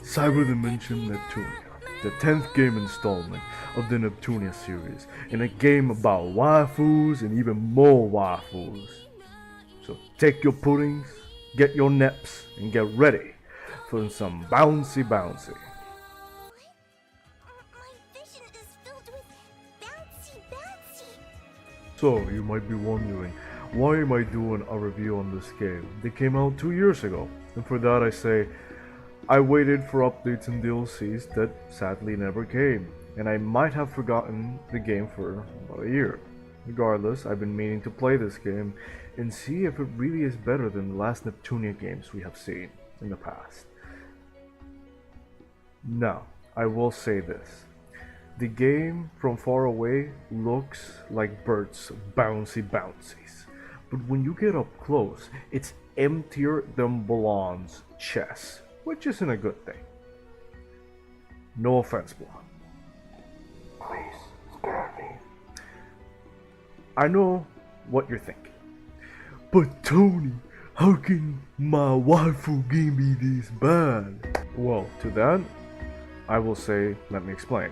Cyberdimension Neptunia, the 10th game installment of the Neptunia series, in a game about waifus and even more waifus. So take your puddings, get your naps, and get ready for some bouncy bouncy. So you might be wondering, why am I doing a review on this game? They came out 2 years ago, and for that I say, I waited for updates and DLCs that sadly never came, and I might have forgotten the game for about a year. Regardless, I've been meaning to play this game and see if it really is better than the last Neptunia games we have seen in the past. Now, I will say this. The game from far away looks like Bert's bouncy bouncies, but when you get up close, it's emptier than Blonde's chess, which isn't a good thing. No offense, Blonde. Please, spare me. I know what you're thinking. But Tony, how can my waifu game be this bad? Well, to that, I will say, let me explain.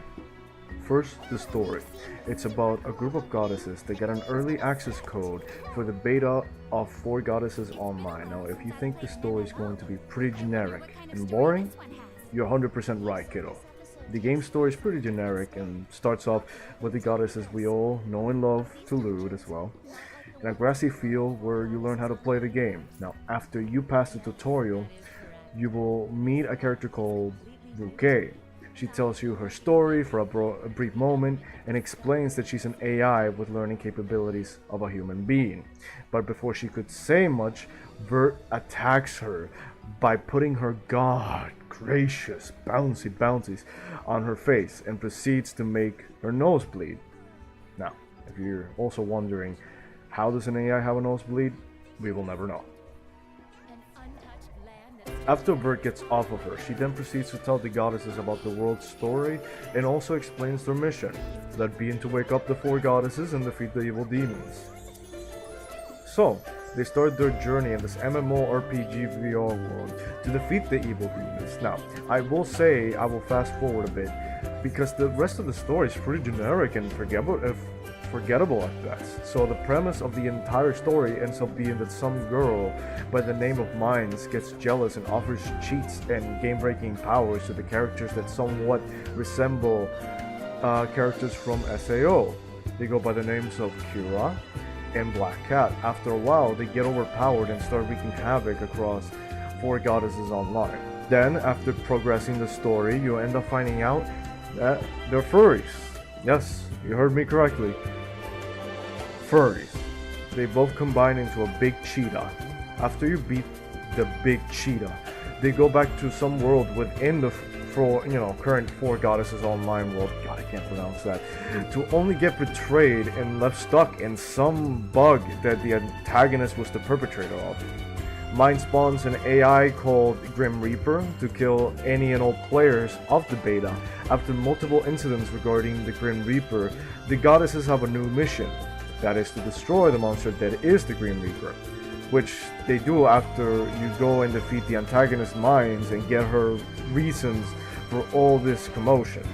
First, the story. It's about a group of goddesses that get an early access code for the beta of 4 Goddesses Online. Now, if you think the story is going to be pretty generic and boring, you're 100% right, kiddo. The game story is pretty generic and starts off with the goddesses we all know and love to loot as well, in a grassy field where you learn how to play the game. Now, after you pass the tutorial, you will meet a character called Bouquet. She tells you her story for a brief moment and explains that she's an AI with learning capabilities of a human being. But before she could say much, Bert attacks her by putting her god gracious bouncy bouncies on her face and proceeds to make her nose bleed. Now, if you're also wondering, how does an AI have a nosebleed? We will never know. After Bert gets off of her, she then proceeds to tell the goddesses about the world's story and also explains their mission, that being to wake up the 4 goddesses and defeat the evil demons. So, they start their journey in this MMORPG VR world to defeat the evil demons. Now, I will say, I will fast forward a bit, because the rest of the story is pretty generic and forgettable at best. So the premise of the entire story ends up being that some girl by the name of Mines gets jealous and offers cheats and game-breaking powers to the characters that somewhat resemble characters from SAO. They go by the names of Kira and Black Cat. After a while, they get overpowered and start wreaking havoc across 4 Goddesses Online. Then, after progressing the story, you end up finding out that they're furries. Yes, you heard me correctly. Furries. They both combine into a big cheetah. After you beat the big cheetah, they go back to some world within the current 4 Goddesses Online world. God, I can't pronounce that. To only get betrayed and left stuck in some bug that the antagonist was the perpetrator of. Mind spawns an AI called Grim Reaper to kill any and all players of the beta. After multiple incidents regarding the Grim Reaper, the goddesses have a new mission. That is to destroy the monster that is the Grim Reaper, which they do after you go and defeat the antagonist's minds and get her reasons for all this commotion,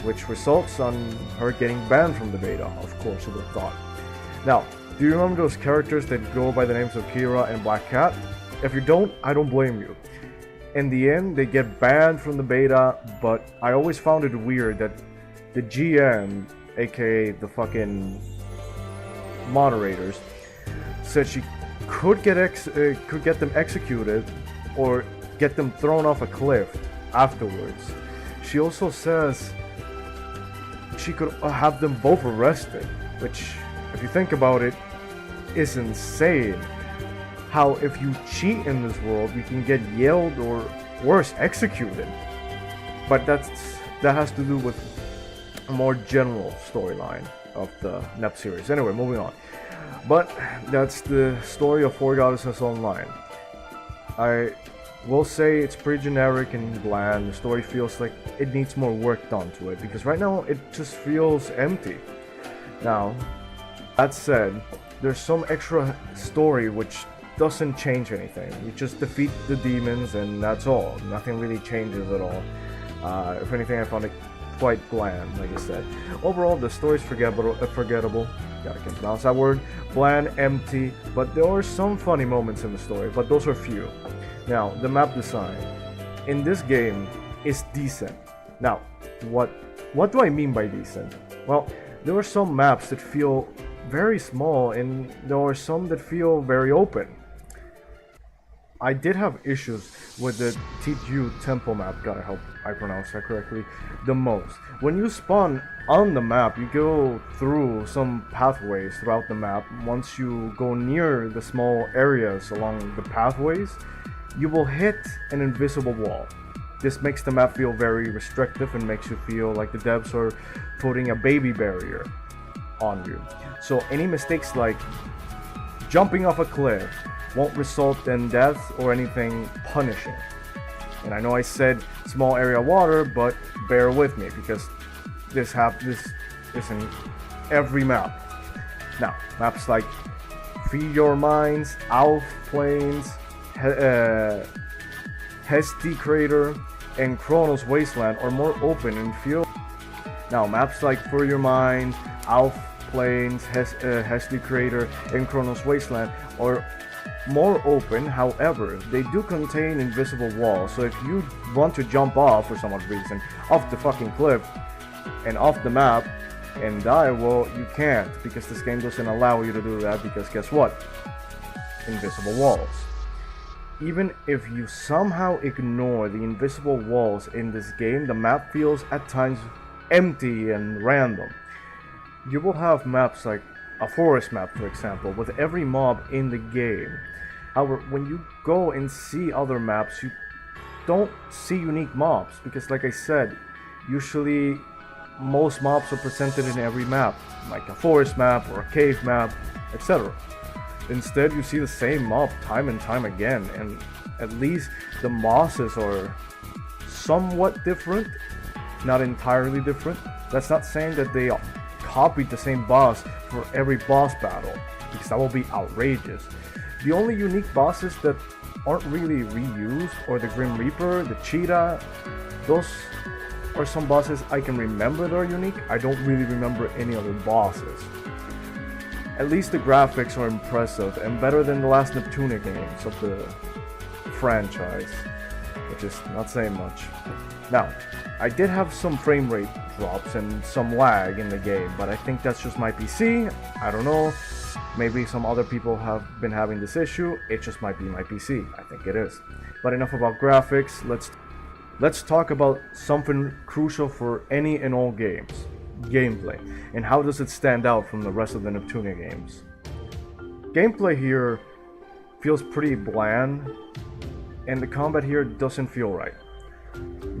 which results on her getting banned from the beta, of course, you would have thought. Now, do you remember those characters that go by the names of Kira and Black Cat? If you don't, I don't blame you. In the end, they get banned from the beta, but I always found it weird that the GM, aka the fucking moderators, said she could get them executed or get them thrown off a cliff afterwards. She also says she could have them both arrested, which, if you think about it, is insane. How if you cheat in this world, you can get yelled or worse, executed. But that has to do with a more general storyline of the NEP series. Anyway, moving on. But that's the story of 4 Goddesses Online. I will say it's pretty generic and bland. The story feels like it needs more work done to it, because right now it just feels empty. Now, that said, there's some extra story which doesn't change anything. You just defeat the demons and that's all. Nothing really changes at all. If anything, I found it quite bland, like I said. Overall, the story's forgettable. Gotta can't pronounce that word. Bland, empty, but there are some funny moments in the story, but those are few. Now, the map design in this game is decent. Now, what do I mean by decent? Well, there are some maps that feel very small and there are some that feel very open. I did have issues with the TU temple map, gotta help I pronounce that correctly, the most. When you spawn on the map, you go through some pathways throughout the map. Once you go near the small areas along the pathways, you will hit an invisible wall. This makes the map feel very restrictive and makes you feel like the devs are putting a baby barrier on you. So any mistakes like jumping off a cliff won't result in death or anything punishing. And I know I said small area water, but bear with me because this is in every map. Now, maps like Feed Your Minds, Alf Plains, Hesti Crater, and Chronos Wasteland are more open and feel. Now, maps like For Your Mind, Alf Plains, Hesti Crater, and Chronos Wasteland are more open. However, they do contain invisible walls, so if you want to jump off for some odd reason off the fucking cliff and off the map and die, well, you can't, because this game doesn't allow you to do that, because guess what? Invisible walls. Even if you somehow ignore the invisible walls in this game, the map feels at times empty and random. You will have maps like a forest map, for example, with every mob in the game. However, when you go and see other maps, you don't see unique mobs, because like I said, usually most mobs are presented in every map, like a forest map or a cave map, etc. Instead, you see the same mob time and time again, and at least the bosses are somewhat different, not entirely different. That's not saying that they copied the same boss for every boss battle, because that will be outrageous. The only unique bosses that aren't really reused are the Grim Reaper, the Cheetah. Those are some bosses I can remember that are unique. I don't really remember any other bosses. At least the graphics are impressive and better than the last Neptunia games of the franchise, which is not saying much. Now, I did have some frame rate drops and some lag in the game, but I think that's just my PC. I don't know. Maybe some other people have been having this issue. It just might be my PC. I think it is. But enough about graphics. Let's talk about something crucial for any and all games. Gameplay. And how does it stand out from the rest of the Neptunia games? Gameplay here feels pretty bland, and the combat here doesn't feel right.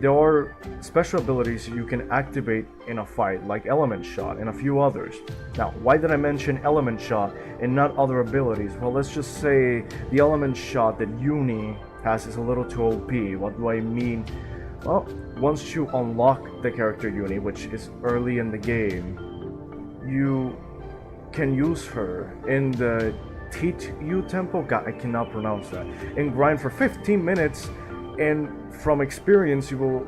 There are special abilities you can activate in a fight, like Element Shot and a few others. Now, why did I mention Element Shot and not other abilities? Well, let's just say the Element Shot that Uni has is a little too OP. What do I mean? Well, once you unlock the character Uni, which is early in the game, you can use her in the TU temple, God, I cannot pronounce that, and grind for 15 minutes, and from experience you will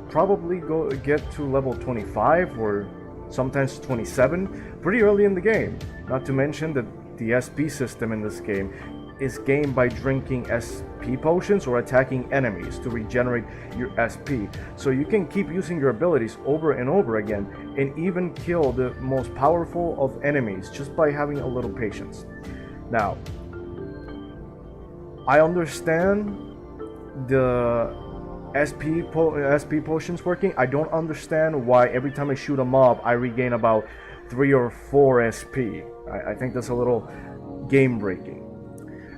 probably get to level 25 or sometimes 27 pretty early in the game. Not to mention that the SP system in this game is gained by drinking SP potions or attacking enemies to regenerate your SP. So you can keep using your abilities over and over again and even kill the most powerful of enemies just by having a little patience. Now, I understand the SP potions working. I don't understand why every time I shoot a mob I regain about 3 or 4 SP. I think that's a little game breaking.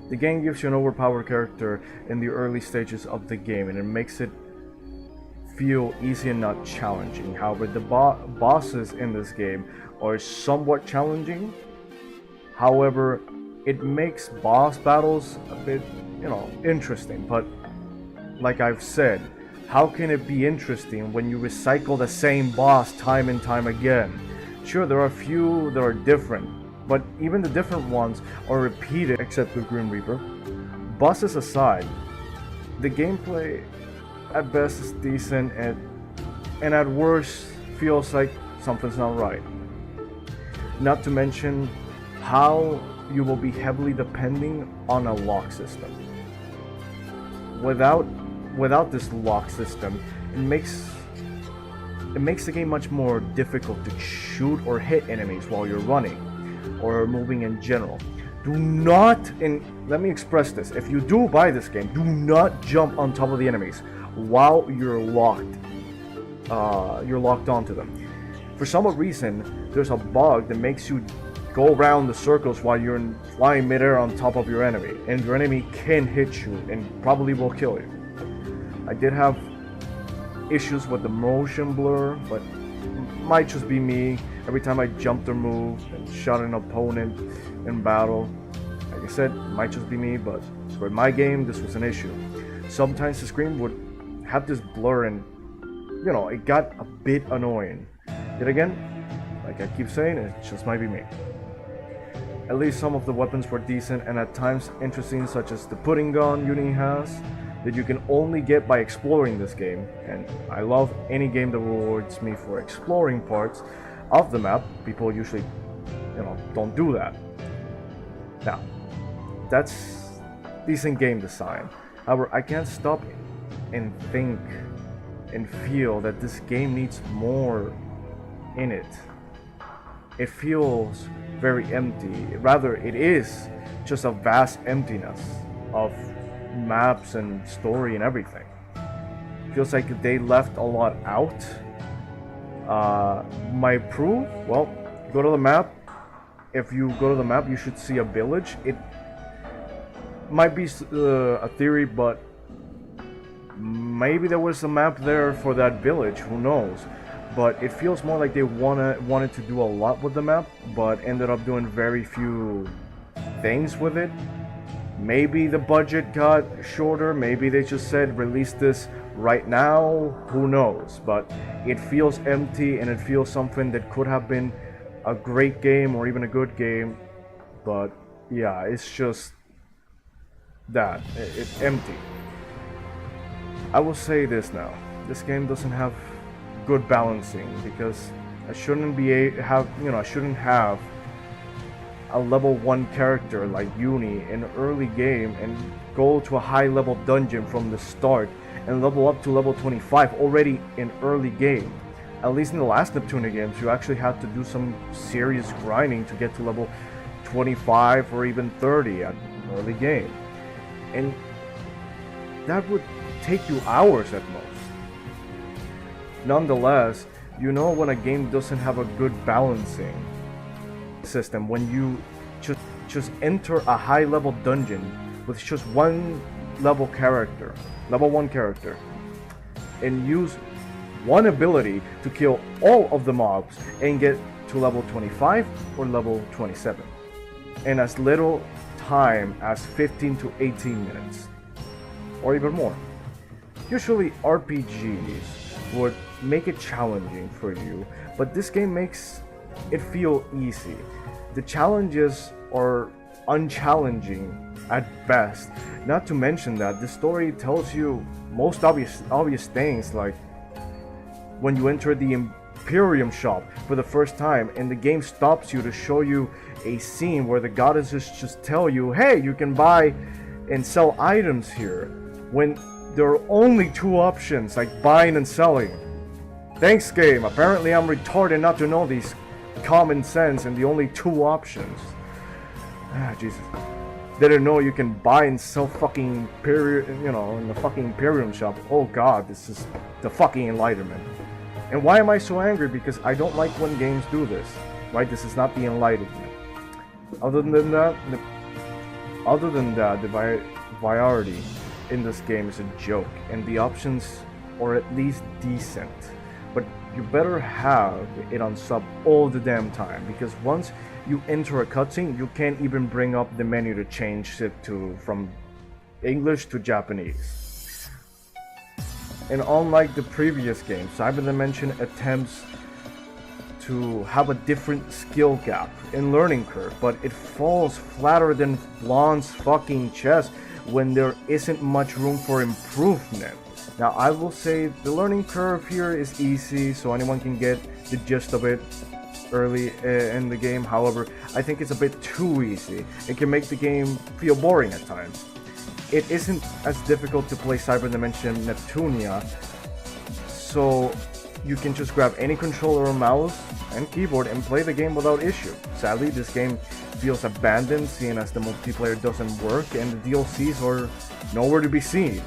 The game gives you an overpowered character in the early stages of the game, and it makes it feel easy and not challenging. However, the bosses in this game are somewhat challenging. However, it makes boss battles a bit, interesting. But like I've said, how can it be interesting when you recycle the same boss time and time again? Sure, there are a few that are different, but even the different ones are repeated except the Grim Reaper. Bosses aside, the gameplay at best is decent and at worst feels like something's not right. Not to mention how you will be heavily depending on a lock system. Without this lock system, it makes the game much more difficult to shoot or hit enemies while you're running or moving in general. Do not, and let me express this, if you do buy this game, do not jump on top of the enemies while you're locked onto them. For some reason, there's a bug that makes you go around the circles while you're flying midair on top of your enemy, and your enemy can hit you and probably will kill you. I did have issues with the motion blur, but might just be me. Every time I jumped or moved and shot an opponent in battle, like I said, it might just be me, but for my game, this was an issue. Sometimes the screen would have this blur and, you know, it got a bit annoying. Yet again, like I keep saying, it just might be me. At least some of the weapons were decent and at times interesting, such as the pudding gun Uni has, that you can only get by exploring this game, and I love any game that rewards me for exploring parts of the map. People usually, you know, don't do that. Now, that's decent game design. However, I can't stop and think and feel that this game needs more in it. It feels very empty. Rather, it is just a vast emptiness of maps and story and everything. Feels like they left a lot out. My proof? Well, go to the map. If you go to the map, you should see a village. It might be a theory, but maybe there was a map there for that village. Who knows? But it feels more like they wanted to do a lot with the map, but ended up doing very few things with it. Maybe the budget got shorter, maybe they just said release this right now, who knows. But it feels empty and it feels something that could have been a great game or even a good game. But yeah, it's just that, it's empty. I will say this now, this game doesn't have good balancing, because I shouldn't have a level 1 character like Uni in an early game and go to a high level dungeon from the start and level up to level 25 already in early game. At least in the last Neptunia games, you actually had to do some serious grinding to get to level 25 or even 30 at early game. And that would take you hours at most. Nonetheless, you know when a game doesn't have a good balancing system, when you just enter a high level dungeon with just one level 1 character, and use one ability to kill all of the mobs and get to level 25 or level 27 in as little time as 15 to 18 minutes or even more. Usually RPGs would make it challenging for you, but this game makes it feel easy. The challenges are unchallenging at best. Not to mention that the story tells you most obvious things, like when you enter the Imperium shop for the first time and the game stops you to show you a scene where the goddesses just tell you, hey, you can buy and sell items here, when there are only 2 options, like buying and selling. Thanks, game. Apparently I'm retarded not to know these common sense and the only 2 options. Jesus. Didn't know you can buy and sell fucking in the fucking Imperium shop. Oh god, this is the fucking enlightenment. And why am I so angry? Because I don't like when games do this. Right? This is not the enlightenment. Other than that, the variety in this game is a joke, and the options are at least decent. But you better have it on sub all the damn time, because once you enter a cutscene, you can't even bring up the menu to change it from English to Japanese. And unlike the previous game, Cyberdimension attempts to have a different skill gap in learning curve, but it falls flatter than Blonde's fucking chest when there isn't much room for improvement. Now, I will say the learning curve here is easy, so anyone can get the gist of it early in the game. However, I think it's a bit too easy. It can make the game feel boring at times. It isn't as difficult to play Cyberdimension Neptunia, so you can just grab any controller or mouse and keyboard and play the game without issue. Sadly, this game feels abandoned, seeing as the multiplayer doesn't work and the DLCs are nowhere to be seen,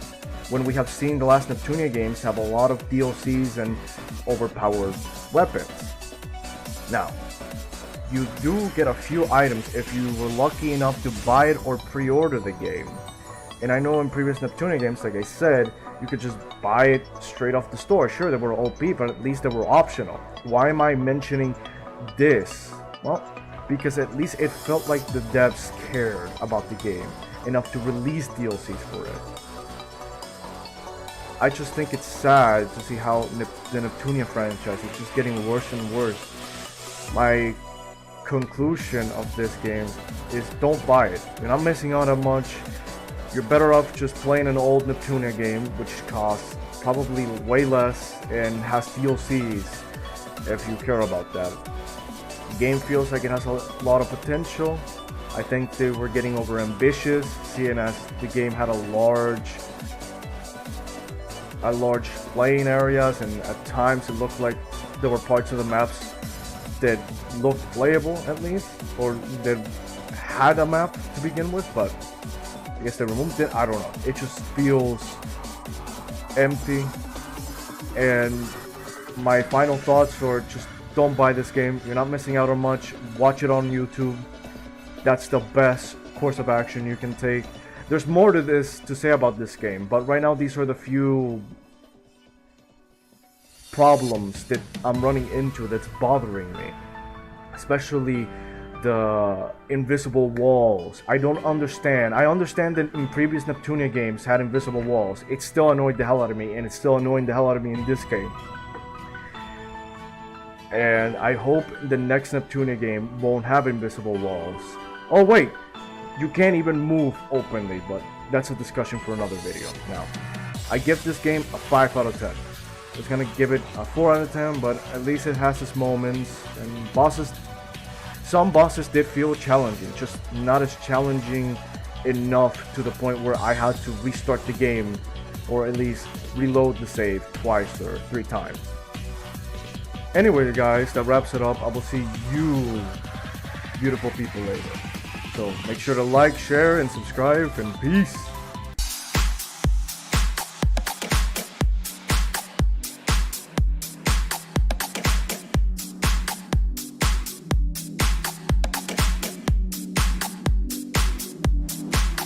when we have seen the last Neptunia games have a lot of DLCs and overpowered weapons. Now, you do get a few items if you were lucky enough to buy it or pre-order the game. And I know in previous Neptunia games, like I said, you could just buy it straight off the store. Sure, they were OP, but at least they were optional. Why am I mentioning this? Well, because at least it felt like the devs cared about the game enough to release DLCs for it. I just think it's sad to see how the Neptunia franchise is just getting worse and worse. My conclusion of this game is don't buy it. You're not missing out on much. You're better off just playing an old Neptunia game, which costs probably way less and has DLCs if you care about that. The game feels like it has a lot of potential. I think they were getting over ambitious, seeing as the game had a large playing areas, and at times it looked like there were parts of the maps that looked playable at least, or that had a map to begin with, but I guess they removed it. I don't know. It just feels empty. And my final thoughts are just don't buy this game. You're not missing out on much. Watch it on YouTube. That's the best course of action you can take. There's more to this to say about this game, but right now these are the few problems that I'm running into that's bothering me. Especially the invisible walls. I don't understand. I understand that in previous Neptunia games had invisible walls. It still annoyed the hell out of me, and it's still annoying the hell out of me in this game. And I hope the next Neptunia game won't have invisible walls. Oh wait, you can't even move openly, but that's a discussion for another video. Now, I give this game a 5 out of 10. I was gonna give it a 4 out of 10, but at least it has its moments, and bosses. Some bosses did feel challenging, just not as challenging enough to the point where I had to restart the game, or at least reload the save twice or 3 times. Anyway guys, that wraps it up. I will see you beautiful people later. So make sure to like, share, and subscribe, and peace.